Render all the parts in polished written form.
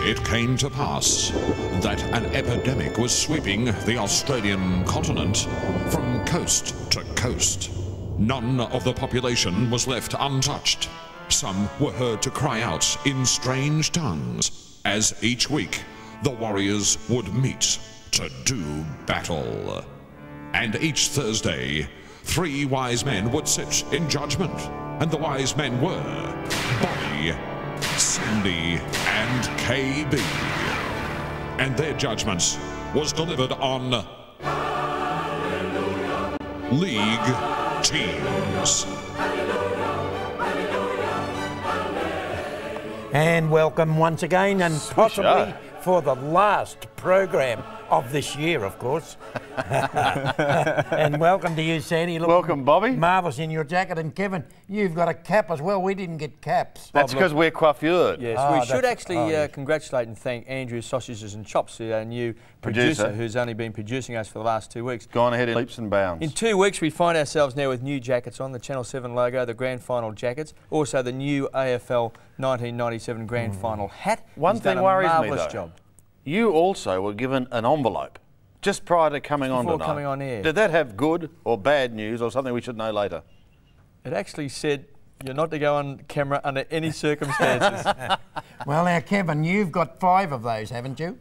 It came to pass that an epidemic was sweeping the Australian continent from coast to coast. None of the population was left untouched. Some were heard to cry out in strange tongues, as each week the warriors would meet to do battle. And each Thursday, 3 wise men would sit in judgment, and the wise men were Bobby, Sandy, and KB. And their judgment was delivered on League Teams. And welcome once again, and possibly for the last program of this year, of course. And welcome to you, Sandy. Welcome, Bobby. Marvellous in your jacket. And Kevin, you've got a cap as well. We didn't get caps. That's because we're coiffured. Yes, we should actually congratulate and thank Andrew Sausages and Chops, our new producer, who's only been producing us for the last 2 weeks. Gone ahead in leaps and bounds. In 2 weeks, we find ourselves now with new jackets on, the Channel 7 logo, the grand final jackets, also the new AFL 1997 grand final hat. One thing worries me, though. Job. You also were given an envelope just prior to coming on tonight. Before coming on air. Did that have good or bad news or something we should know later? It actually said you're not to go on camera under any circumstances. Well, now, Kevin, you've got 5 of those, haven't you?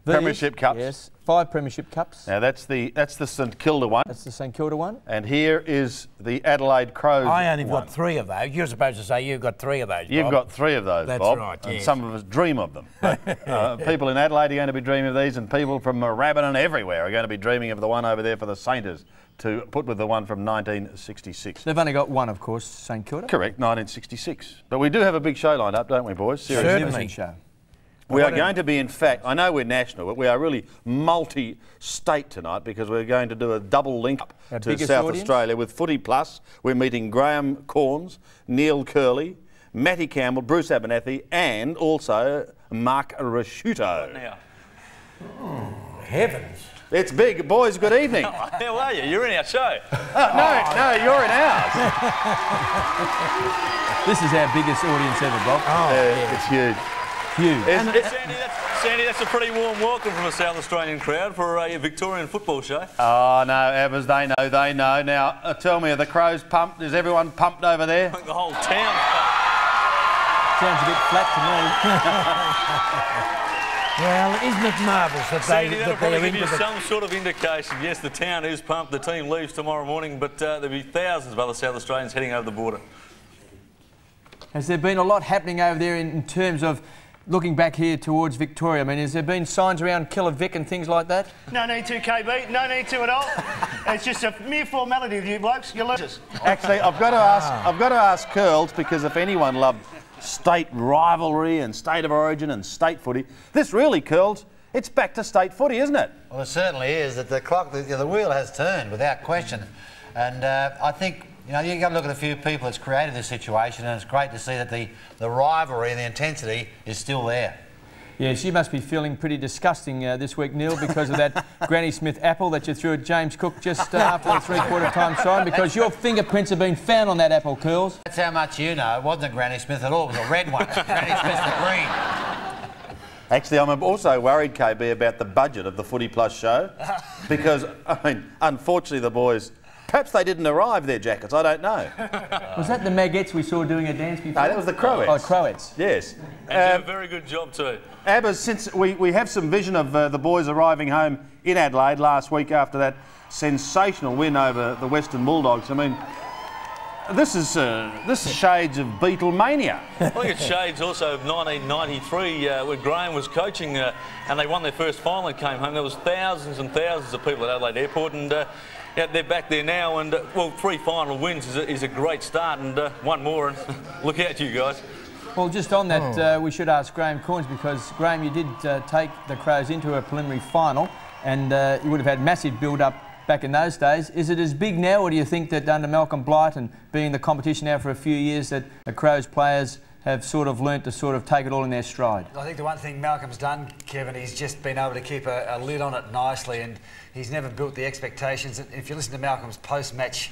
Premiership Cups. Yes, 5 Premiership Cups. Now that's the St Kilda one. That's the St Kilda one. And here is the Adelaide Crows. I only got 3 of those. You're supposed to say you've got 3 of those, Bob. You've got 3 of those, That's Bob. right, yes. And some of us dream of them. But, people in Adelaide are going to be dreaming of these, and people from Moorabbin and everywhere are going to be dreaming of the one over there for the Sainters, to put with the one from 1966. They've only got one, of course, St Kilda. Correct, 1966. But we do have a big show lined up, don't we, boys? Certainly. Show. We are going to be, in fact, I know we're national, but we are really multi-state tonight because we're going to do a double link up to South Australia with Footy Plus. We're meeting Graeme Cornes, Neil Kerley, Matty Campbell, Bruce Abernethy, and also Mark Ricciuto. Now. Oh, heavens. It's big. Boys, good evening. How are you? You're in our show. No, you're in ours. This is our biggest audience ever, Bob. It's huge. Huge. Sandy, that's a pretty warm welcome from a South Australian crowd for a Victorian football show. Oh, no, Abbas, they know. Now, tell me, are the Crows pumped? Is everyone pumped over there? I think the whole town. Sounds a bit flat to me. Well, isn't it marvellous that Sandy, that'll probably they're give you into some sort of indication. Yes, the town is pumped. The team leaves tomorrow morning, but there'll be thousands of other South Australians heading over the border. Has there been a lot happening over there in terms of looking back here towards Victoria? I mean, has there been signs around Killer Vic and things like that? No need to, KB. No need to at all. It's just a mere formality with you blokes. You're losers. Actually, I've got to ask Curls, because if anyone loved state rivalry and state of origin and state footy, this really, Curls, it's back to state footy, isn't it? Well, it certainly is. That the clock, the wheel has turned without question, and I think. You know, you've got to look at a few people that's created this situation, and it's great to see that the rivalry and the intensity is still there. Yes, you must be feeling pretty disgusting this week, Neil, because of that Granny Smith apple that you threw at James Cook just after the 3/4 time time, because your fingerprints have been found on that apple, Curls. That's how much you know. It wasn't a Granny Smith at all. It was a red one. Granny Smith's the green. Actually, I'm also worried, KB, about the budget of the Footy Plus show, because, I mean, unfortunately the boys... Perhaps they didn't arrive, their jackets, I don't know. Was that the Maggots we saw doing a dance before? No, that was the Crowettes. Oh, Crowettes. Yes. And did a very good job too. Abbas, since we have some vision of the boys arriving home in Adelaide last week after that sensational win over the Western Bulldogs, I mean, this is shades of Beatlemania. I think it's shades also of 1993 when Graeme was coaching and they won their first final and came home. There was thousands and thousands of people at Adelaide Airport, and yeah, they're back there now, and well, 3 final wins is a great start, and one more, and look out, you guys. Well, just on that, we should ask Graeme Cornes, because Graeme, you did take the Crows into a preliminary final, and you would have had massive build-up back in those days. Is it as big now, or do you think that under Malcolm Blight and being in the competition now for a few years, that the Crows players have sort of learnt to sort of take it all in their stride? I think the one thing Malcolm's done, Kevin, he's just been able to keep a lid on it nicely, and he's never built the expectations. If you listen to Malcolm's post-match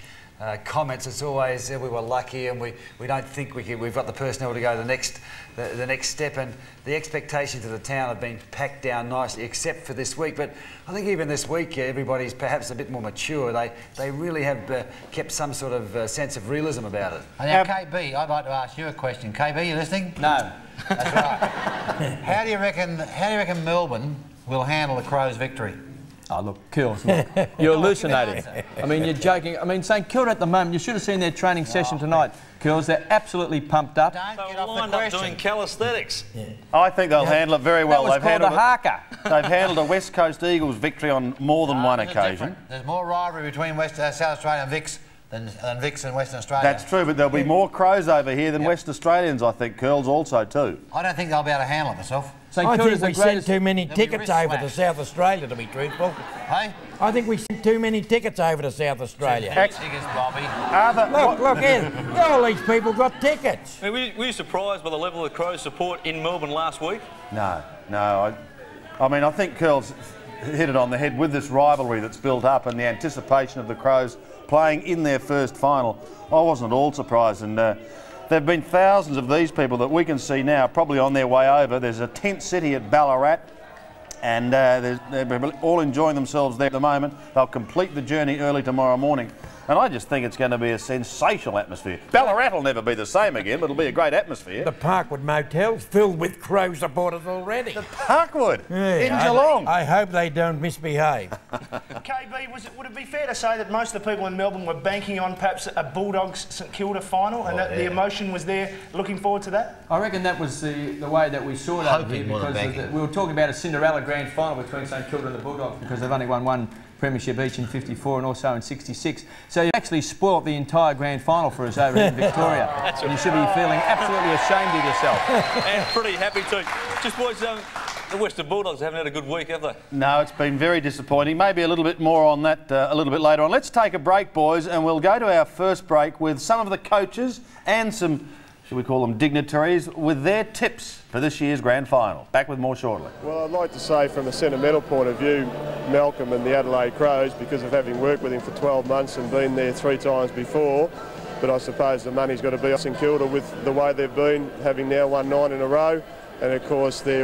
comments. It's always we were lucky, and we don't think we've got the personnel to go the next step. And the expectations of the town have been packed down nicely, except for this week. But I think even this week, everybody's perhaps a bit more mature. They really have kept some sort of sense of realism about it. Now, KB, I'd like to ask you a question. KB, you listening? No. That's right. How do you reckon Melbourne will handle the Crows' victory? Oh, look, Kerls, look, you're hallucinating. I mean, you're joking. I mean, St Kilda at the moment, you should have seen their training session tonight. Kerls, they're absolutely pumped up. Don't get They're off the lined up question. doing calisthenics. Yeah. I think they'll handle it very well. That was called a haka. They've handled a West Coast Eagles victory on more than one occasion. There's more rivalry between South Australia and Vicks than Vicks and Western Australia. That's true, but there'll be more Crows over here than West Australians, I think, Kerls, also too. I don't think they'll be able to handle it myself. I think we sent too many tickets over to South Australia, to be truthful. Hey? I think we sent too many tickets over to South Australia. Tickets, Bobby. Look here, all these people got tickets. Were you surprised by the level of Crows support in Melbourne last week? No. I mean, I think Kerls hit it on the head with this rivalry that's built up and the anticipation of the Crows playing in their first final. I wasn't at all surprised, and there have been thousands of these people that we can see now probably on their way over. There's a tent city at Ballarat, and they're all enjoying themselves there at the moment. They'll complete the journey early tomorrow morning. And I just think it's going to be a sensational atmosphere. Ballarat will never be the same again, but it'll be a great atmosphere. The Parkwood Motel's filled with Crow supporters already. The Parkwood? Yeah, in Geelong? I hope they don't misbehave. KB, would it be fair to say that most of the people in Melbourne were banking on perhaps a Bulldogs St Kilda final, and that the emotion was there, looking forward to that? I reckon that was the way that we saw it over here, because we were talking about a Cinderella grand final between St Kilda and the Bulldogs, because they've only won one premiership each in 54 and also in 66. So you actually spoilt the entire grand final for us over in Victoria. And you should be feeling absolutely ashamed of yourself. And pretty happy too. Just boys, the Western Bulldogs haven't had a good week, have they? No, it's been very disappointing. Maybe a little bit more on that a little bit later on. Let's take a break, boys, and we'll go to our first break with some of the coaches and some, should we call them dignitaries, with their tips for this year's grand final. Back with more shortly. Well, I'd like to say from a sentimental point of view, Malcolm and the Adelaide Crows, because of having worked with him for 12 months and been there 3 times before, but I suppose the money's got to be on St Kilda with the way they've been, having now won 9 in a row, and of course they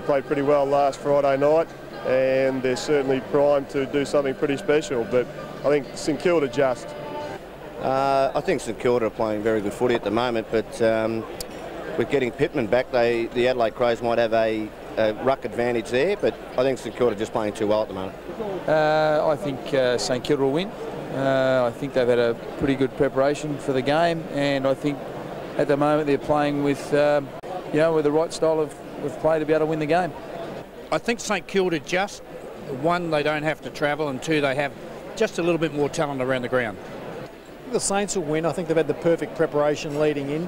played pretty well last Friday night, and they're certainly primed to do something pretty special, but I think St Kilda just. I think St Kilda are playing very good footy at the moment, but with getting Pittman back, the Adelaide Crows might have a ruck advantage there, but I think St Kilda are just playing too well at the moment. I think St Kilda will win. I think they've had a pretty good preparation for the game, and I think at the moment they're playing with, with the right style of play to be able to win the game. I think St Kilda just, 1, they don't have to travel, and 2, they have just a little bit more talent around the ground. The Saints will win. I think they've had the perfect preparation leading in.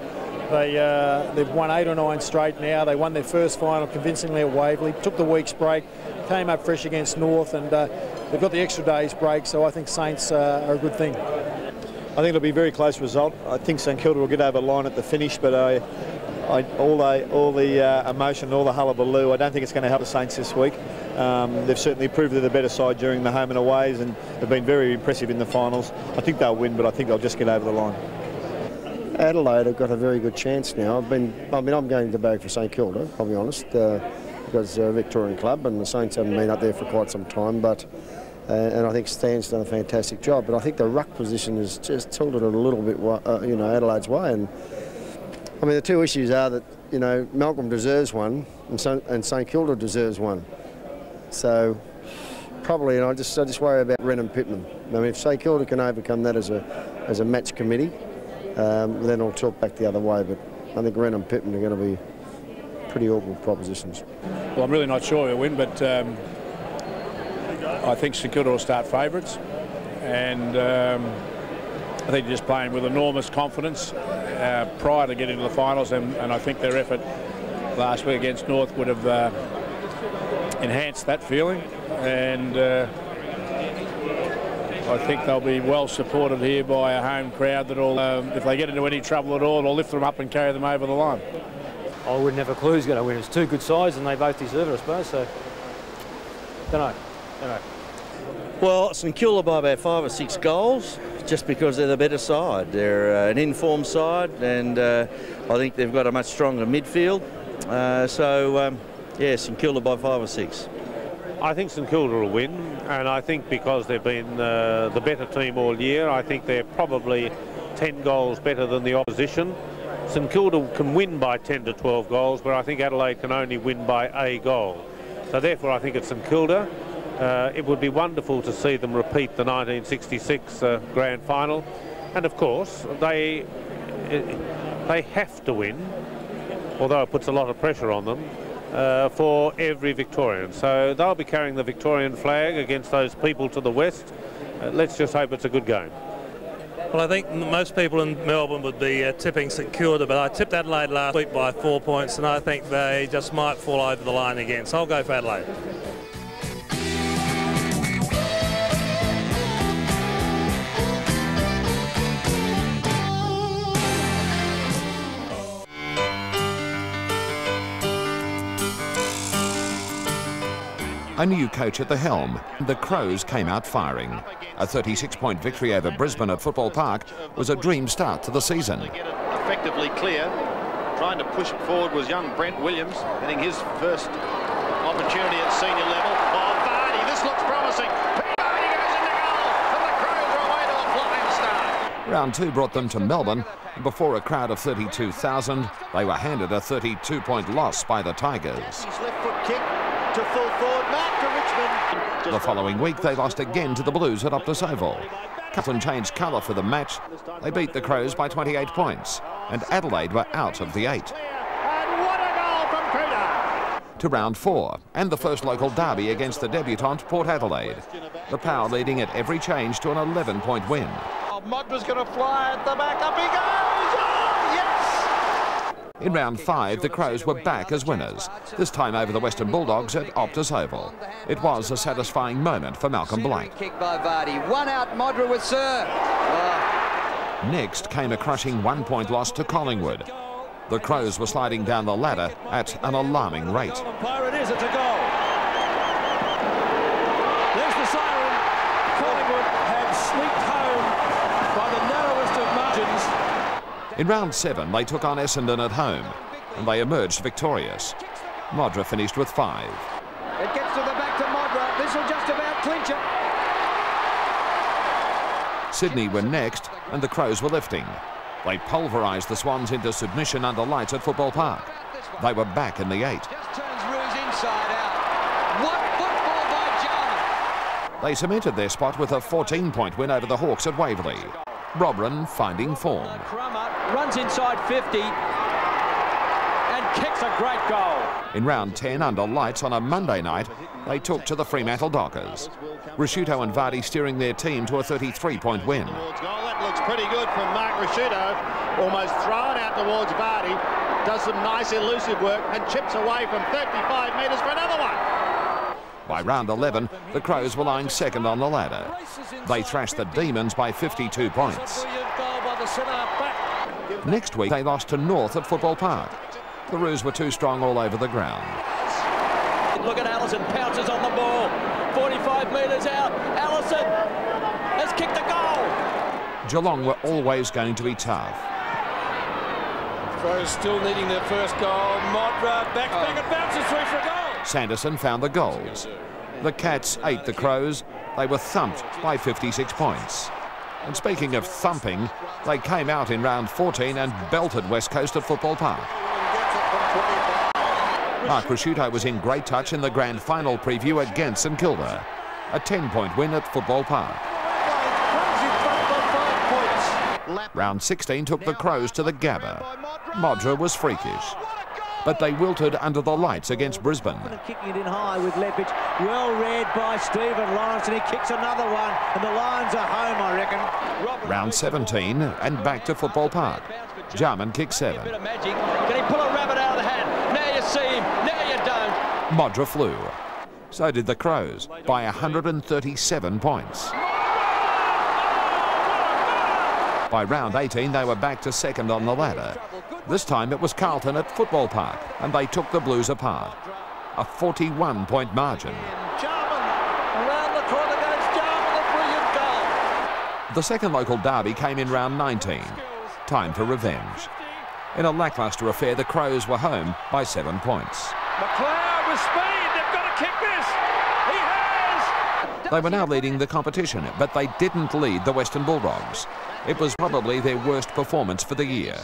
They've won 8 or 9 straight now. They won their first final convincingly at Waverley, took the week's break, came up fresh against North, and they've got the extra day's break, so I think Saints are a good thing. I think it'll be a very close result. I think St Kilda will get over the line at the finish, but all the emotion, all the hullabaloo, I don't think it's going to help the Saints this week. They've certainly proved they're the better side during the home and aways, and they've been very impressive in the finals. I think they'll win, but I think they'll just get over the line. Adelaide have got a very good chance now. I'm going to bag for St Kilda, I'll be honest, because they're a Victorian club and the Saints haven't been up there for quite some time, but and I think Stan's done a fantastic job, but I think the ruck position has just tilted it a little bit, Adelaide's way. And I mean, the two issues are that, Malcolm deserves one and St Kilda deserves one. So probably, and I just worry about Wren and Pittman. I mean, if St Kilda can overcome that as a match committee, then I'll tilt back the other way. But I think Wren and Pittman are going to be pretty awkward propositions. Well, I'm really not sure who'll win, but I think St Kilda will start favourites, and I think they're just playing with enormous confidence prior to getting to the finals, and I think their effort last week against North would have enhanced that feeling, and I think they'll be well supported here by a home crowd that'll, if they get into any trouble at all, it'll lift them up and carry them over the line. I wouldn't have a clue who's going to win. It's 2 good sides and they both deserve it, I suppose, so don't know. Well, St Kilda by about 5 or 6 goals just because they're the better side. They're an informed side, and I think they've got a much stronger midfield. Yeah, St Kilda by 5 or 6. I think St Kilda will win, and I think because they've been the better team all year, I think they're probably 10 goals better than the opposition. St Kilda can win by 10 to 12 goals, but I think Adelaide can only win by a goal. So therefore I think it's St Kilda. It would be wonderful to see them repeat the 1966 grand final, and of course they have to win, although it puts a lot of pressure on them, for every Victorian. So they'll be carrying the Victorian flag against those people to the west. Let's just hope it's a good game. Well, I think most people in Melbourne would be tipping St Kilda, but I tipped Adelaide last week by 4 points, and I think they just might fall over the line again. So I'll go for Adelaide. A new coach at the helm, the Crows came out firing. A 36-point victory over Brisbane at Football Park was a dream start to the season. To get it effectively clear, trying to push it forward was young Brent Williams, getting his first opportunity at senior level. Oh, Vardy, this looks promising. Vardy goes into goal, and the Crows are away to a flying start. Round 2 brought them to Melbourne. Before a crowd of 32,000, they were handed a 32-point loss by the Tigers. His left foot kick to full forward, Matt to Richmond. The following week, they lost again to the Blues at Optus Oval. Carlton changed colour for the match. They beat the Crows by 28 points, and Adelaide were out of the 8. And what a goal from Cooter! To round 4, and the first local derby against the debutant Port Adelaide. The Power leading at every change to an 11-point win. Oh, Modra's going to fly at the back, up he goes! Oh, yes! In round 5, the Crows were back as winners, this time over the Western Bulldogs at Optus Oval. It was a satisfying moment for Malcolm Blight. Kick by Vardy. One out, Modra with Sir. Oh. Next came a crushing 1-point loss to Collingwood. The Crows were sliding down the ladder at an alarming rate. It is, it's a goal. There's the siren. Collingwood had sneaked home by the narrowest of margins. In round 7, they took on Essendon at home, and they emerged victorious. Modra finished with 5. It gets to the back to Modra. This will just about clinch it. Sydney were next, and the Crows were lifting. They pulverised the Swans into submission under lights at Football Park. They were back in the 8. Just turns Roos inside out. What football by Jarman. They cemented their spot with a 14-point win over the Hawks at Waverley. Robran finding form. Crummer runs inside 50 and kicks a great goal. In round 10, under lights on a Monday night, they took to the Fremantle Dockers. Ricciuto and Vardy steering their team to a 33-point win. That looks pretty good from Mark Ricciuto. Almost thrown out towards Vardy. Does some nice elusive work and chips away from 35 metres for another one. By round 11, the Crows were lying second on the ladder. They thrashed the Demons by 52 points. Next week, they lost to North at Football Park. The Roos were too strong all over the ground. Look at Allison, pounces on the ball. 45 metres out. Allison has kicked a goal. Geelong were always going to be tough. Crows still needing their first goal. Modra backs back and bounces through for a goal. Sanderson found the goals. The Cats ate the Crows. They were thumped by 56 points. And speaking of thumping, they came out in round 14 and belted West Coast at Football Park. Mark Ricciuto was in great touch in the grand final preview against St Kilda. A 10-point win at Football Park. Round 16 took the Crows to the Gabba. Modra was freakish, but they wilted under the lights against Brisbane. Kicking it in high with Lepage. Well read by Stephen Lawrence, and he kicks another one, and the Lions are home, I reckon. Round 17 and back to Football Park. Jarman kicked 7. Bit of magic. Can he pull a rabbit out of the hat? Now you see him, now you don't. Modra flew. So did the Crows by 137 points. By round 18, they were back to second on the ladder. This time it was Carlton at Football Park, and they took the Blues apart. A 41-point margin. Jarman around the corner goes Jarman, a brilliant goal. The second local derby came in round 19. Time for revenge. In a lacklustre affair, the Crows were home by 7 points. McLeod with speed. They've got to kick this. He has. They were now leading the competition, but they didn't lead the Western Bulldogs. It was probably their worst performance for the year.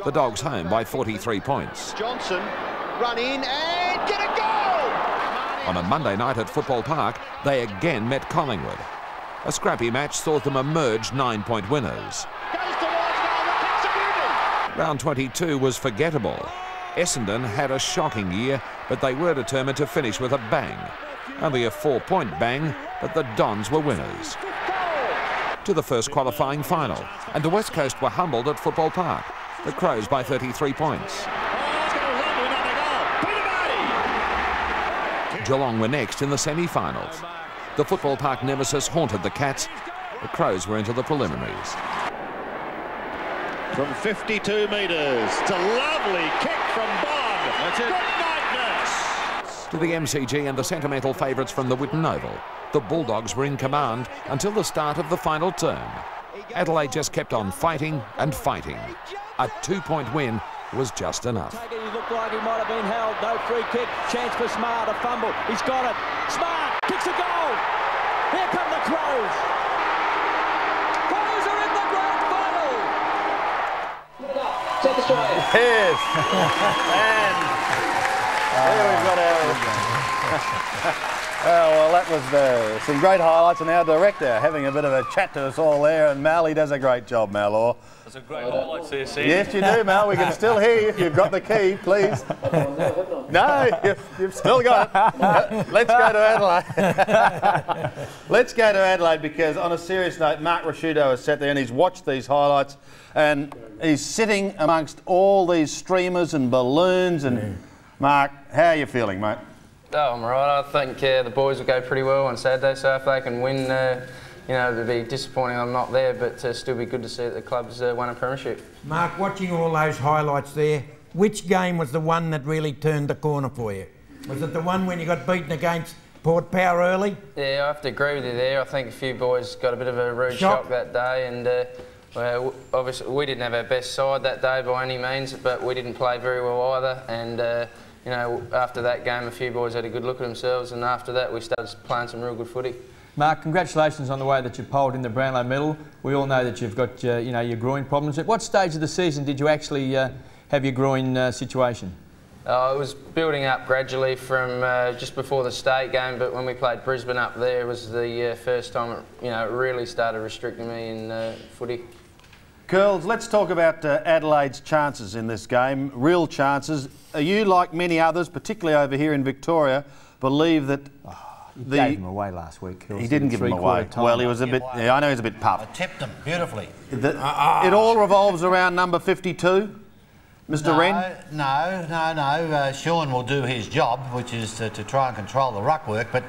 The Dogs home by 43 points. Johnson, run in and get a goal! On a Monday night at Football Park, they again met Collingwood. A scrappy match saw them emerge 9-point winners. Round 22 was forgettable. Essendon had a shocking year, but they were determined to finish with a bang. Only a 4-point bang, but the Dons were winners. To the first qualifying final, and the West Coast were humbled at Football Park. The Crows by 33 points. Geelong were next in the semi-finals. The Football Park nemesis haunted the Cats. The Crows were into the preliminaries. From 52 metres, it's a lovely kick from Bond. That's it. To the MCG and the sentimental favourites from the Whitten Oval, the Bulldogs were in command until the start of the final term. Adelaide just kept on fighting and fighting. A 2-point win was just enough. He looked like he might have been held. No free kick. Chance for Smart. A fumble. He's got it. Smart kicks a goal. Here come the Crows. Crows are in the grand final. South Australia. Yes. And here we've got our... Oh, well, that was some great highlights, and our director having a bit of a chat to us all there, and Mal, he does a great job, Mal Orr. There's a great highlights there, Sam. Yes, you do, Mal. We can still hear you if you've got the key, please. No, you've still got it. Let's go to Adelaide. Let's go to Adelaide, because on a serious note, Mark Ricciuto has sat there and he's watched these highlights, and he's sitting amongst all these streamers and balloons. And Mark, how are you feeling, mate? Oh, I'm right. I think the boys will go pretty well on Saturday, so if they can win, you know, it'd be disappointing I'm not there, but still be good to see that the club's won a premiership. Mark, watching all those highlights there, which game was the one that really turned the corner for you? Was it the one when you got beaten against Port Power early? Yeah, I have to agree with you there. I think a few boys got a bit of a rude shock that day, and well, obviously we didn't have our best side that day by any means, but we didn't play very well either, and you know, after that game, a few boys had a good look at themselves, and after that, we started playing some real good footy. Mark, congratulations on the way that you polled in the Brownlow medal. We all know that you've got, you know, your groin problems. At what stage of the season did you actually have your groin situation? It was building up gradually from just before the state game, but when we played Brisbane up there, it was the first time it, you know, it really started restricting me in footy. Curls, let's talk about Adelaide's chances in this game, real chances. Are you, like many others, particularly over here in Victoria, believe that... He gave him away last week. He didn't give him away. Well, he was a bit... Yeah, I know he was a bit puffed. I tipped him beautifully. It all revolves around number 52, Mr. Wren? No. Sean will do his job, which is to try and control the ruck work, but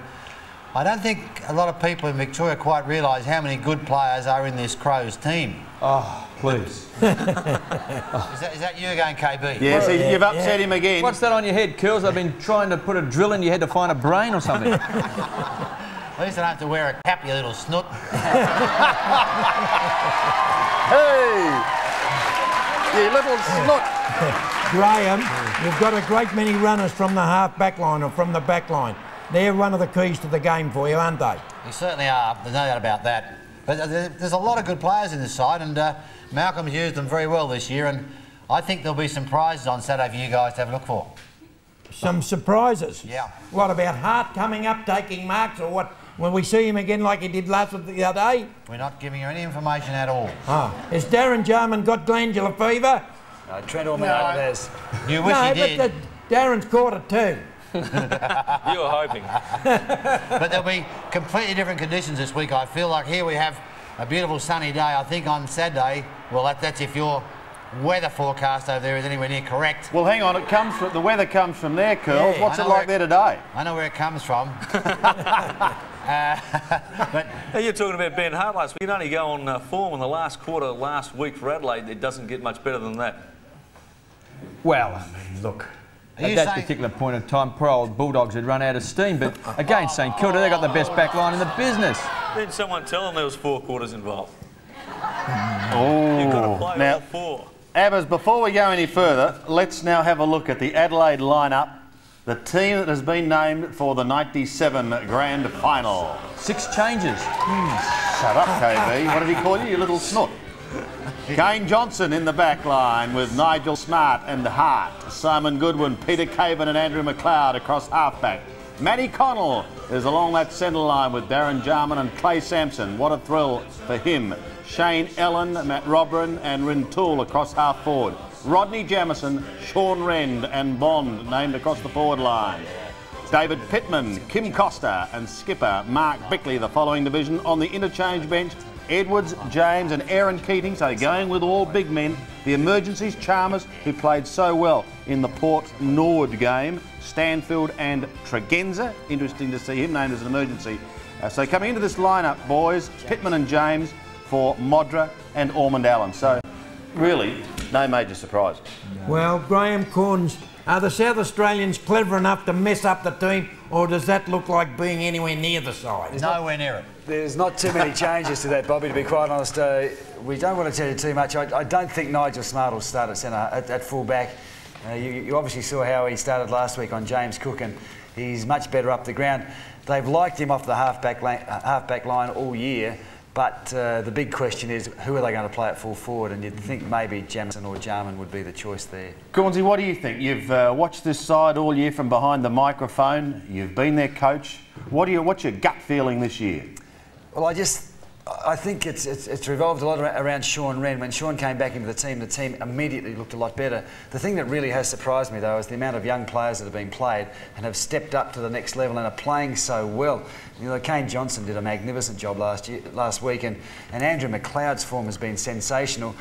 I don't think a lot of people in Victoria quite realise how many good players are in this Crows team. Oh, please. Is that you again, KB? Yes, you've upset him again. What's that on your head, Curls? I've been trying to put a drill in your head to find a brain or something. At least I don't have to wear a cap, you little snoot. Hey! You little snoot. Graham, you've got a great many runners from the half-back line or from the back line. They're one of the keys to the game for you, aren't they? They certainly are. There's no doubt about that. But there's a lot of good players in this side, and Malcolm's used them very well this year, and I think there'll be some prizes on Saturday for you guys to have a look for. Some surprises? Yeah. What about Hart coming up, taking marks, or what? Will we see him again like he did the other day? We're not giving you any information at all. Has Darren Jarman got glandular fever? Trent Ormond-Alvarez. You wish he did. But Darren's caught it too. You were hoping. But there'll be completely different conditions this week. I feel like here we have a beautiful sunny day. I think on Saturday, well, that's if your weather forecast over there is anywhere near correct. Well, hang on, the weather comes from there, Curls. Yeah, what's it like there today? I know where it comes from. But you're talking about Ben Hart last week. You'd only go on form in the last quarter last week for Adelaide. It doesn't get much better than that. Well, I mean, look. At that particular point in time, poor old Bulldogs had run out of steam, but against St Kilda, they got the best back line in the business. Didn't someone tell them there was 4 quarters involved? Oh, You've got to play now, all four. Abbas, before we go any further, let's now have a look at the Adelaide lineup, the team that has been named for the 97 Grand Final. 6 changes. Shut up, KB. What did he call you little snot? Kane Johnson in the back line with Nigel Smart and Hart, Simon Goodwin, Peter Caven and Andrew McLeod across halfback. Matty Connell is along that centre line with Darren Jarman and Clay Sampson. What a thrill for him. Shane Ellen, Matt Robran and Rintoul across half forward. Rodney Jamieson, Sean Rend and Bond named across the forward line. David Pittman, Kim Costa and skipper Mark Bickley, the following division. On the interchange bench, Edwards, James and Aaron Keating, so going with all big men. The emergencies, Chalmers, who played so well in the Port Nord game. Stanfield and Tregenza, interesting to see him named as an emergency. So coming into this lineup, boys, Pittman and James for Modra and Ormond Allen. So really, no major surprise. Well, Graeme Cornes, are the South Australians clever enough to mess up the team, or does that look like being anywhere near the side? Nowhere near it. There's not too many changes to that, Bobby, to be quite honest. We don't want to tell you too much. I don't think Nigel Smart will start at centre, at full back. You obviously saw how he started last week on James Cook, and he's much better up the ground. They've liked him off the halfback line all year, but the big question is, who are they going to play at full forward? And you'd think maybe Jamieson or Jarman would be the choice there. Cornsey, what do you think? You've watched this side all year from behind the microphone. You've been their coach. What's your gut feeling this year? Well, I think it's revolved a lot around Sean Wren. When Sean came back into the team immediately looked a lot better. The thing that really has surprised me, though, is the amount of young players that have been played and have stepped up to the next level and are playing so well. You know, Kane Johnson did a magnificent job last week, and Andrew McLeod's form has been sensational.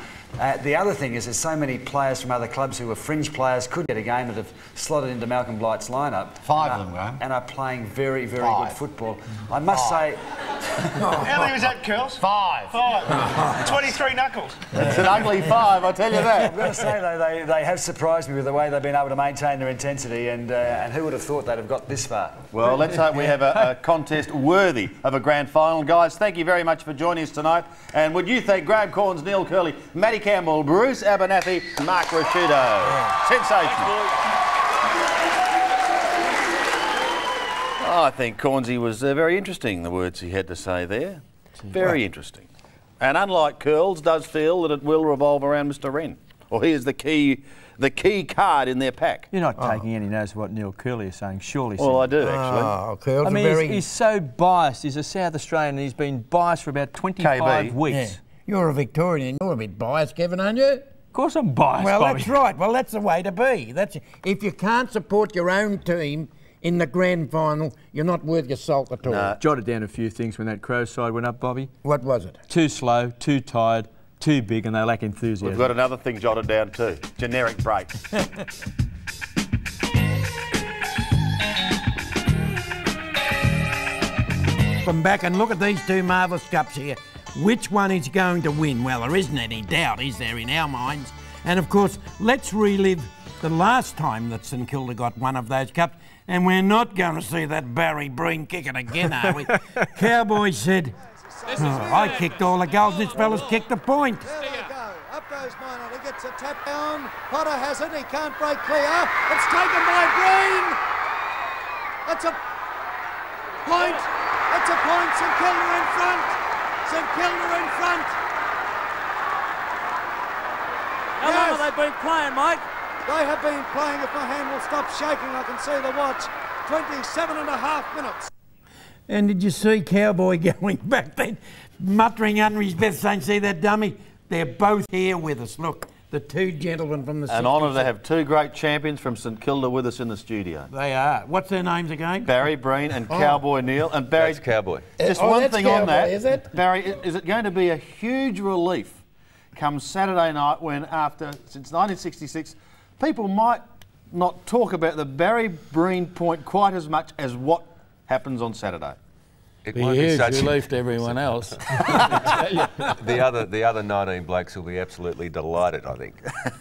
The other thing is there's so many players from other clubs who were fringe players, could get a game, that have slotted into Malcolm Blight's lineup. 5 of them, Graham. And are playing very, very good football. I must say... How many was that, Curls? 5. 23 knuckles. It's an ugly 5, I tell you that. I've got to say, though, they have surprised me with the way they've been able to maintain their intensity, and who would have thought they'd have got this far? Well, let's hope we have a contest worthy of a grand final. Guys, thank you very much for joining us tonight. And would you thank Graeme Cornes, Neil Kerley, Matty Campbell, Bruce Abernethy and Mark Ricciuto. Yeah. Sensational. I think Cornsey was very interesting, the words he had to say there. Very interesting. And unlike Curls, does feel that it will revolve around Mr. Wren. Or he is the key card in their pack. You're not taking any notice of what Neil Kerley is saying, surely. Well, I do, actually. Oh, Curls, I mean, he's so biased. He's a South Australian and he's been biased for about 25 weeks. Yeah. You're a Victorian. You're a bit biased, Kevin, aren't you? Of course I'm biased, Well, Bobby. that's right. Well, that's the way to be. If you can't support your own team in the grand final, you're not worth your salt at all. No. Jotted down a few things when that Crows side went up, Bobby. What was it? Too slow, too tired, too big, and they lack enthusiasm. We've got another thing jotted down too. Generic break. Come back and look at these two marvellous cups here. Which one is going to win? Well, there isn't any doubt, is there, in our minds? And of course, let's relive the last time that St Kilda got one of those cups, and we're not going to see that Barry Breen kick it again, are we? Cowboy said, I kicked all the goals, this fella's kicked a point. There we go. Up goes Minot. He gets a tap down. Potter has it. He can't break clear. It's taken by Breen. That's a point. That's a point. St Kilda in front. St Kilda in front. How long have they been playing, Mike? They have been playing. If my hand will stop shaking, I can see the watch. 27.5 minutes. And did you see Cowboy going back then, muttering under his breath, saying, see that dummy? They're both here with us. Look, the two gentlemen from the... An honour to have two great champions from St Kilda with us in the studio. They are. What's their names again? Barry Breen and Cowboy Neale. And Barry... That's Cowboy. Just one thing Cowboy, on that. is it? Barry, is it going to be a huge relief come Saturday night when, since 1966, people might not talk about the Barry Breen point quite as much as what happens on Saturday? It be won't be huge such relief to everyone else. The other 19 blokes will be absolutely delighted, I think.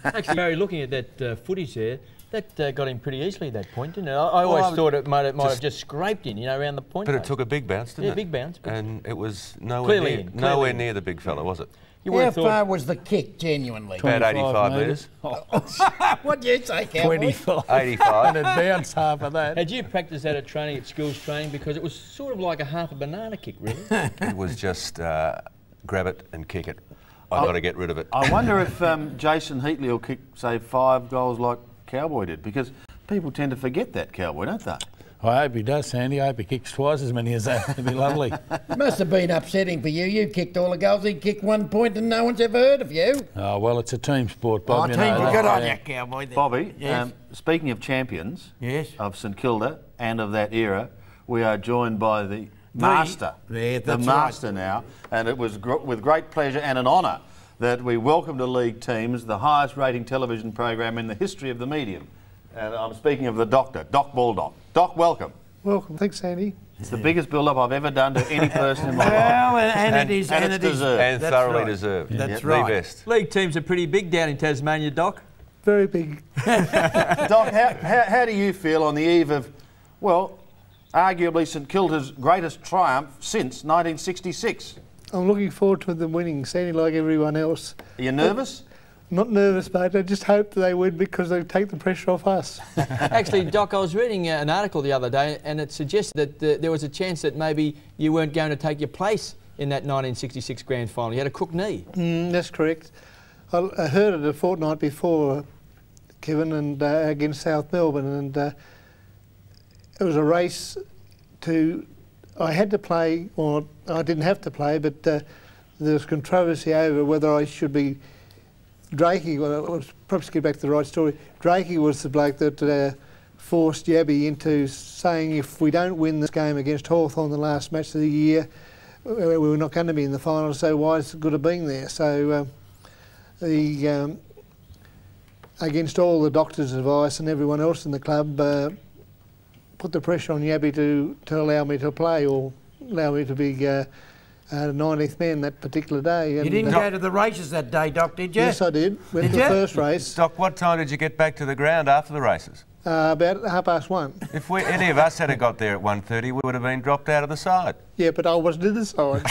Actually, Barry, looking at that footage there, That got him pretty easily at that point, didn't it? I always thought it might have just scraped him, you know, around the point. But it took a big bounce, didn't it? Yeah, big bounce. And it was nowhere near the big fella, was it? How far was the kick, genuinely? About 85 metres. What'd you say, Cowboy? 25. 85. And it bounced half of that. Had you practised that at training, at skills training? Because it was sort of like a half a banana kick, really. It was just grab it and kick it. I've got to get rid of it. I wonder if Jason Heatley will kick, say, 5 goals like Cowboy did, because people tend to forget that, Cowboy, don't they? I hope he does, Sandy. I hope he kicks twice as many as that. It'd be lovely. It must have been upsetting for you. You kicked all the goals. He kicked 1 point and no one's ever heard of you. Oh, well, it's a team sport, Bob. Good on you, Cowboy. Bobby, yes. Speaking of champions of St Kilda and of that era, we are joined by the master. The master now. And it was with great pleasure and an honour that we welcome to League Teams the highest rating television program in the history of the medium. And I'm speaking of the Doctor, Doc Baldock. Doc, welcome. Welcome. Thanks, Andy. It's the biggest build-up I've ever done to any person in my life. Well, and it's deserved. And thoroughly deserved. That's right. The best. League teams are pretty big down in Tasmania, Doc. Very big. Doc, how do you feel on the eve of, well, arguably St Kilda's greatest triumph since 1966? I'm looking forward to them winning, Sandy, like everyone else. Are you nervous? Not nervous, mate. I just hope they win because they take the pressure off us. Actually, Doc, I was reading an article the other day and it suggested that there was a chance that maybe you weren't going to take your place in that 1966 grand final. You had a crook knee. That's correct. I heard it a fortnight before, Kevin, and against South Melbourne, and it was a race to... I had to play, or I didn't have to play, but there was controversy over whether I should be... Drakey, well, let's perhaps get back to the right story. Drakey was the bloke that forced Yabby into saying if we don't win this game against Hawthorn, the last match of the year, we were not going to be in the final, so why is it good of being there? So against all the doctor's advice and everyone else in the club, put the pressure on Yabby to allow me to play or allow me to be... 90th man that particular day. And you didn't go to the races that day, Doc, did you? Yes, I did. Went to the first race. Doc, what time did you get back to the ground after the races? About 1:30. If any of us had got there at 1:30, we would have been dropped out of the side. Yeah, but I wasn't in the side.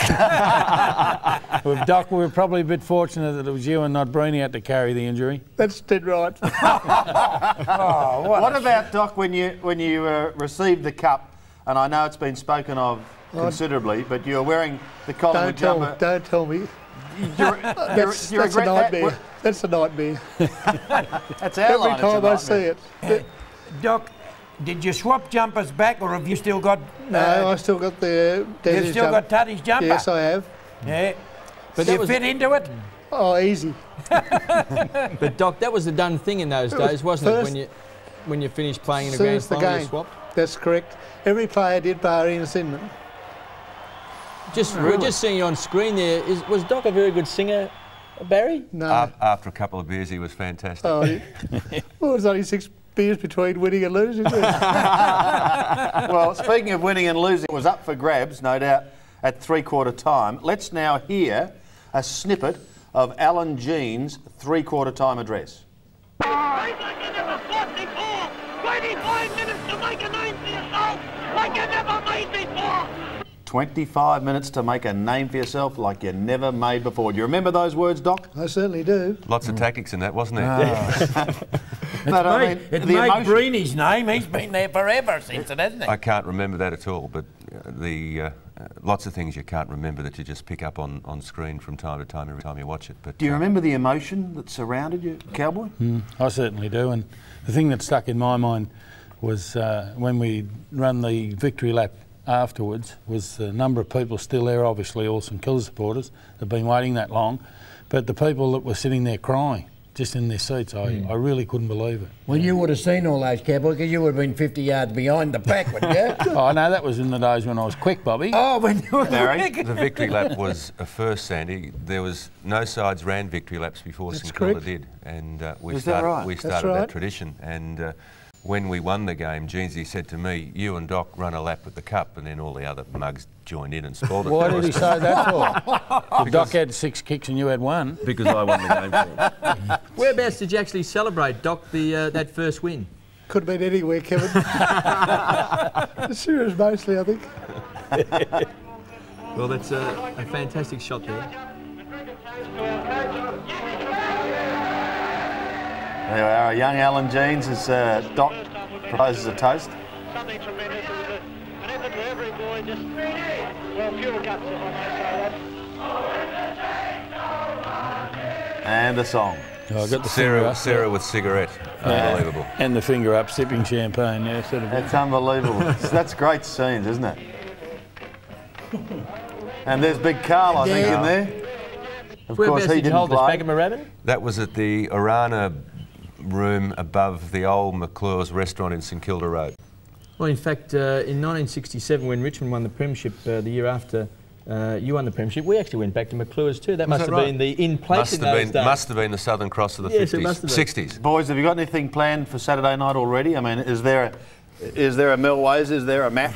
Well, Doc, we were probably a bit fortunate that it was you and not Breen had to carry the injury. That's dead right. What about, Doc, when you received the cup, and I know it's been spoken of considerably, but you're wearing the Collingwood jumper. Don't tell me. That's a nightmare. That's a nightmare. That's our line. Every time I see it. Doc, did you swap jumpers back, or have you still got... No, I still got the... You've still got Tuddy's jumper? Yes, I have. Yeah. But you fit into it? Oh, easy. But Doc, that was the done thing in those days, wasn't it? When you finished playing in a grand final, you swapped? That's correct. Every player did, bar Ian Sinman. We're just seeing you on screen there. Was Doc a very good singer, Barry? No. After a couple of beers, he was fantastic. Oh, well, it was only 6 beers between winning and losing. Well, speaking of winning and losing, it was up for grabs, no doubt, at three-quarter time. Let's now hear a snippet of Alan Jean's three-quarter time address. 25 minutes to make a name for yourself like you never made before. 25 minutes to make a name for yourself like you never made before. Do you remember those words, Doc? I certainly do. Lots of tactics in that, wasn't there? It's made Breen his name. He's been there forever since it, hasn't he? I can't remember that at all, but lots of things you can't remember that you just pick up on screen from time to time every time you watch it. But do you remember the emotion that surrounded you, Cowboy? I certainly do, and the thing that stuck in my mind was when we run the victory lap afterwards was the number of people still there, obviously all St Kilda supporters have been waiting that long, but the people that were sitting there crying just in their seats, I really couldn't believe it. Well, you would have seen all those, Cowboy, because you would have been 50 yards behind the pack, wouldn't you? Oh, no, that was in the days when I was quick, Bobby. Oh, when you were quick. The victory lap was a first, Sandy. There was no sides ran victory laps before St Kilda did, and we started that tradition. And when we won the game, Jeansy said to me, "You and Doc run a lap with the cup," and then all the other mugs joined in and spoiled it. Why did he say that for? Doc had 6 kicks and you had 1. Because I won the game for him. Whereabouts did you actually celebrate, Doc, that first win? Could have been anywhere, Kevin. Serious mostly, I think. Well, that's a fantastic shot there. There we are, young Alan Jeans as Doc proposes a toast. Something tremendous. It was an effort to every boy, just, well, pure guts, if I may say that. And the song. Oh, I got the Sarah with cigarette. Unbelievable. And the finger up, sipping champagne. Yeah, sort of. That's unbelievable. That's great scenes, isn't it? And there's Big Carl, I think, in there. Of course, he didn't hold play. this back of That was at the Orana room above the old McClure's restaurant in St Kilda Road. Well, in fact, in 1967, when Richmond won the premiership, the year after you won the premiership, we actually went back to McClure's too. That must have been the in place in those days. Must have been the Southern Cross of the 50s, 60s. Boys, have you got anything planned for Saturday night already? I mean, is there a Melways? Is there a map?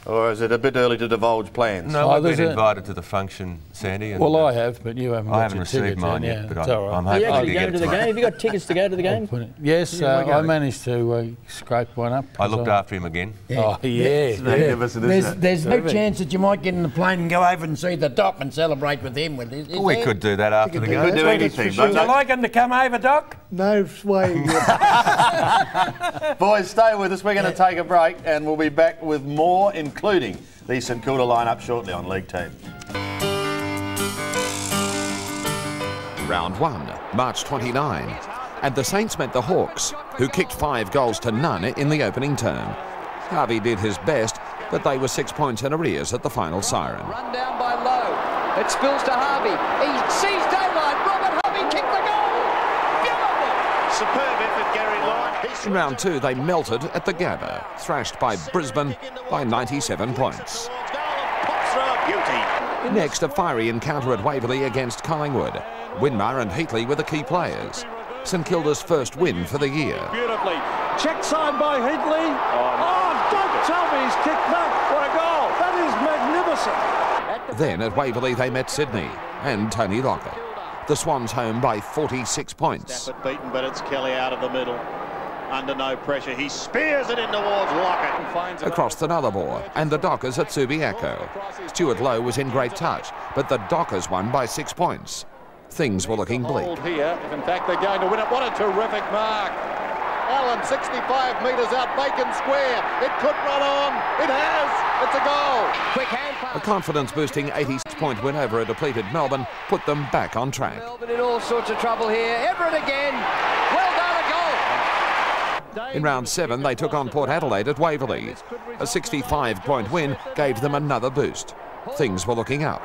Or is it a bit early to divulge plans? No, I've been invited to the function, Sandy. And, well, I have, but you haven't. I haven't received mine yet, but I'm Are you hoping actually to going get to it the game? Have you got tickets to go to the game? Yes, I managed to scrape one up. I looked after him again. Yeah. Oh, yeah. There's no chance that you might get in the plane and go over and see the Doc and celebrate with him. We could do that after the game. We could do anything. Would you like him to come over, Doc? No way. Boys, stay with us. We're going to take a break and we'll be back with more, including the St Kilda lineup shortly on League Team. Round 1, March 29. And the Saints met the Hawks, who kicked 5 goals to none in the opening term. Harvey did his best, but they were 6 points in arrears at the final siren. Run down by Lowe. It spills to Harvey. He sees daylight. Robert Harvey kicked the goal. Beautiful. Superb effort, Gary Lyon. In round 2, they melted at the Gabba, thrashed by Brisbane by 97 points. Next, a fiery encounter at Waverley against Collingwood. Winmar and Heatley were the key players. St Kilda's first win for the year. Beautifully. Check side by Heatley. Oh, don't tell me he's kicked that. What a goal. That is magnificent. Then at Waverley they met Sydney and Tony Lockett. The Swans home by 46 points. Stafford beaten, but it's Kelly out of the middle. Under no pressure, he spears it in towards Lockett. Across the Nullarbor and the Dockers at Subiaco. Stuart Lowe was in great touch, but the Dockers won by 6 points. Things were looking bleak. Here, if in fact they're going to win it. What a terrific mark. Allen, 65 metres out, Bacon Square. It could run on. It has. It's a goal. Quick hand pass. A confidence-boosting 86-point win over a depleted Melbourne put them back on track. Melbourne in all sorts of trouble here. Everett again. Well done, a goal. In round 7, they took on Port Adelaide at Waverley. A 65-point win gave them another boost. Things were looking up.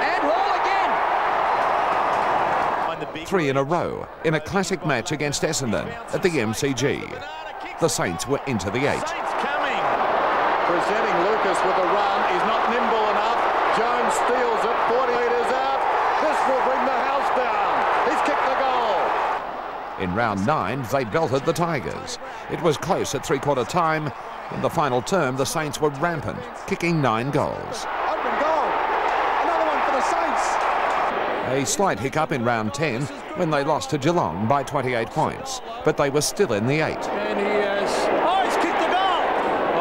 And Hall again. 3 in a row in a classic match against Essendon at the MCG. The Saints were into the 8. Presenting Lucas with a run. He's not nimble enough. Jones steals it. 40 metres out. This will bring the house down. He's kicked the goal. In round 9, they belted the Tigers. It was close at three-quarter time. In the final term, the Saints were rampant, kicking 9 goals. Open goal. Another one for the Saints. A slight hiccup in round 10 when they lost to Geelong by 28 points, but they were still in the 8. And he has... Oh, he's kicked the goal.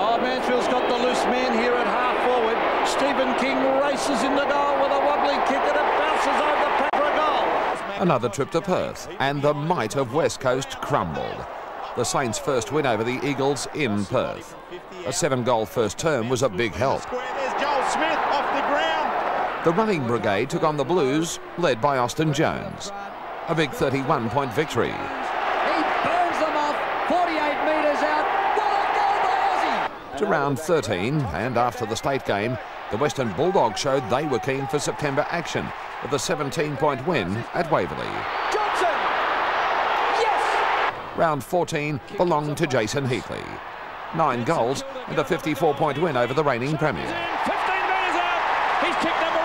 Oh, Mansfield's got the loose man here at half forward. Stephen King races in the goal with a wobbly kick and it bounces over the pack for a goal. Another trip to Perth, and the might of West Coast crumbled. The Saints' first win over the Eagles in Perth. A 7-goal first term was a big help. There's Joel Smith off the ground. The running brigade took on the Blues, led by Austin Jones. A big 31-point victory. He burns them off. 48 metres out. What a goal by Aussie. To round 13, and after the state game, the Western Bulldogs showed they were keen for September action with a 17-point win at Waverley. Johnson. Yes. Round 14 belonged to Jason Heatley. 9 goals and a 54-point win over the reigning premier. 15 metres out. He's kicked number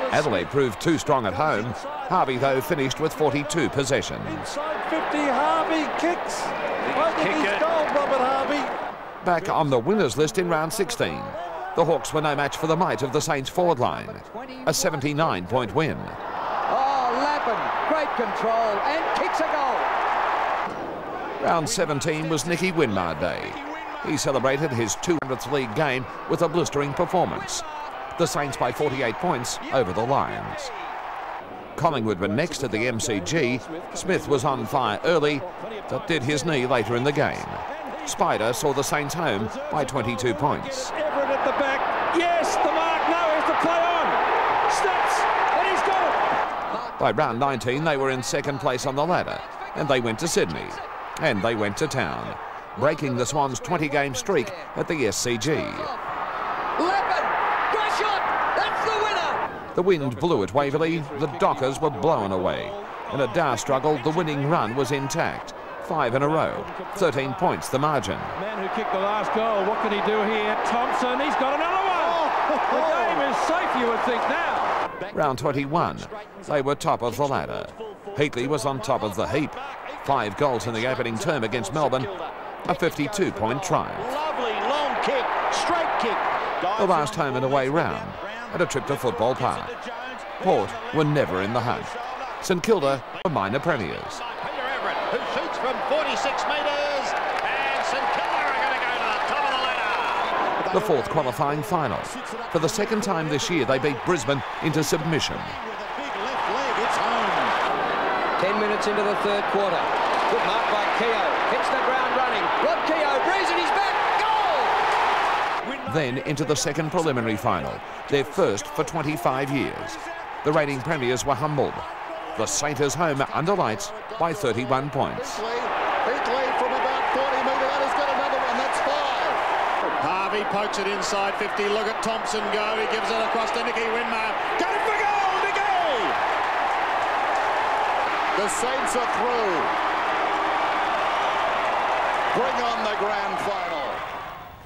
8. Adelaide proved too strong at home. Harvey, though, finished with 42 possessions. Inside 50. Harvey kicks. I think he's goal, Robert Harvey. Back on the winners list in round 16. The Hawks were no match for the might of the Saints forward line. A 79-point win. Oh, Lappin, great control and kicks a goal. Round 17 was Nicky Winmar Day. He celebrated his 200th league game with a blistering performance. The Saints by 48 points over the Lions. Collingwood were next at the MCG. Smith was on fire early, but did his knee later in the game. Spider saw the Saints home by 22 points. Everett at the back. Yes, the mark. No, he has to play on. Snaps, and he's got it. By round 19, they were in second place on the ladder, and they went to Sydney. And they went to town, breaking the Swans' 20-game streak at the SCG. Lappin, great shot. That's the winner. The wind blew at Waverley. The Dockers were blown away. In a dire struggle, the winning run was intact. 5 in a row, 13 points the margin. Man who kicked the last goal, what can he do here? Thompson, he's got another one. The game is safe, you would think now. Round 21, they were top of the ladder. Heatley was on top of the heap. 5 goals in the opening term against Melbourne, a 52-point triumph. Lovely long kick, straight kick. The last home and away round at a trip to Football Park. Port were never in the hunt. St Kilda were minor premiers. Who shoots from 46 metres, and St Kilda are going to go to the top of the ladder. The fourth qualifying final. For the second time this year, they beat Brisbane into submission. 10 minutes into the third quarter. Good mark by Keogh. Hits the ground running. Rod Keogh breathes and he's back. Goal! Then into the second preliminary final, their first for 25 years. The reigning premiers were humbled. The Saints home under lights by 31 points. Heatley from about 40 metres, and he's got another one, that's 5. Harvey pokes it inside 50, look at Thompson go, he gives it across to Nicky Winmar. Go for goal, Nicky! The Saints are through. Bring on the grand final.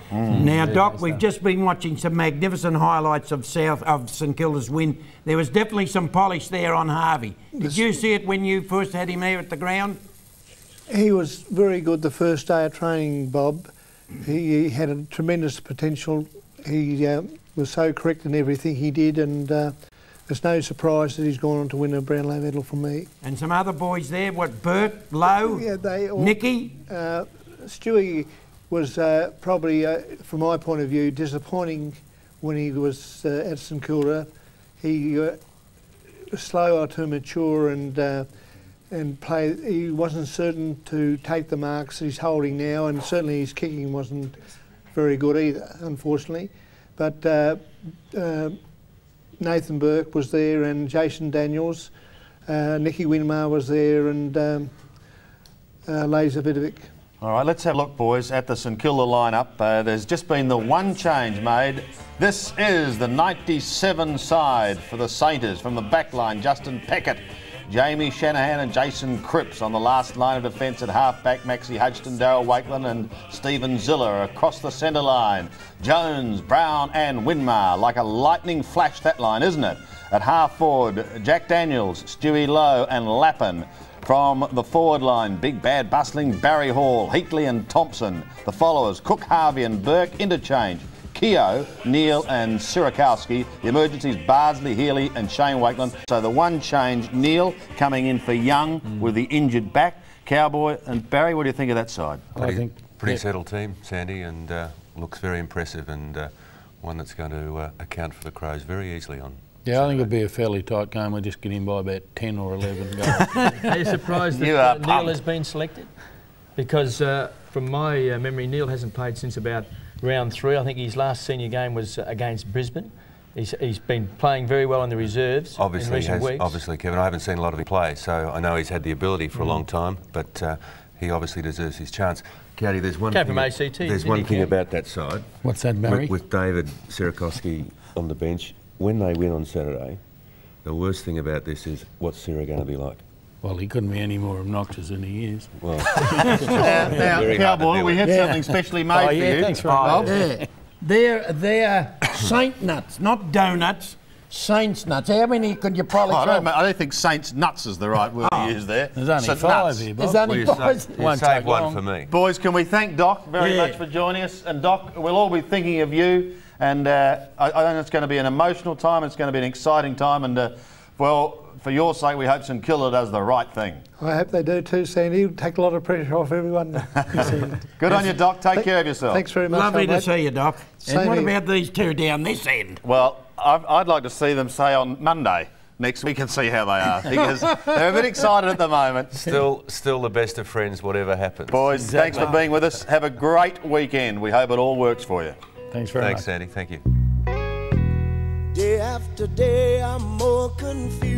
Now, Doc, we've just been watching some magnificent highlights of St Kilda's win. There was definitely some polish there on Harvey. Did you see it when you first had him there at the ground? He was very good the first day of training, Bob. He had a tremendous potential. He was so correct in everything he did, and there's no surprise that he's gone on to win a Brownlow medal for me. And some other boys there, what, Bert, Lowe, Nicky? Stewie was probably, from my point of view, disappointing when he was at St Kilda. He was slower to mature and play. He wasn't certain to take the marks that he's holding now, and certainly his kicking wasn't very good either, unfortunately. But Nathan Burke was there, and Jason Daniels, Nicky Winmar was there, and Laser Vidovic. All right, let's have a look, boys, at the St Kilda lineup. There's just been the one change made. This is the 97 side for the Saints. From the back line, Justin Peckett, Jamie Shanahan and Jason Cripps. On the last line of defence at half-back, Maxie Hudson, Darryl Wakeland and Stephen Ziller. Across the centre line, Jones, Brown and Winmar. Like a lightning flash, that line, isn't it? At half-forward, Jack Daniels, Stewie Lowe and Lappin. From the forward line, big bad bustling Barry Hall, Heatley and Thompson. The followers, Cook, Harvey and Burke, interchange. Keogh, Neale and Sirakowski. The emergencies, Bardsley, Healy and Shane Wakeland. So the one change, Neale coming in for Young with the injured back. Cowboy and Barry, what do you think of that side? I think pretty settled team, Sandy, and looks very impressive, and one that's going to account for the Crows very easily on. Yeah, I think it'll be a fairly tight game. We'll just get in by about 10 or 11 goals. Are you surprised that Neale has been selected? Because from my memory, Neale hasn't played since about round 3. I think his last senior game was against Brisbane. He's been playing very well in the reserves in recent weeks. Obviously, Kevin, I haven't seen a lot of him play, so I know he's had the ability for a long time, but he obviously deserves his chance. Cowdy, there's one thing about that side. What's that, Barry? With David Sirakowski on the bench, when they win on Saturday, the worst thing about this is what's Sira going to be like? Well, he couldn't be any more obnoxious than he is. Well, now, Cowboy, we had something specially made for you. Thanks very much. They're Saint nuts, not donuts. Saints nuts. How many could you polish off? I don't think Saints nuts is the right word to use there. There's only five here, Bob. There's only five. You save one for me. Boys, can we thank Doc very much for joining us? And Doc, we'll all be thinking of you. And I think it's going to be an emotional time. It's going to be an exciting time. And, well, for your sake, we hope St Kilda does the right thing. I hope they do too, Sandy. It'll take a lot of pressure off everyone. Good on you, Doc. Take care of yourself. Thanks very much. Lovely to see you, Doc. Same And what here. about these two down this end? Well, I'd like to see them, say, on Monday next week and see how they are, because they're a bit excited at the moment. Still the best of friends, whatever happens. Boys, thanks for being with us. Have a great weekend. We hope it all works for you. Thanks very much. Thanks, Sandy. Thank you. Day after day, I'm more confused.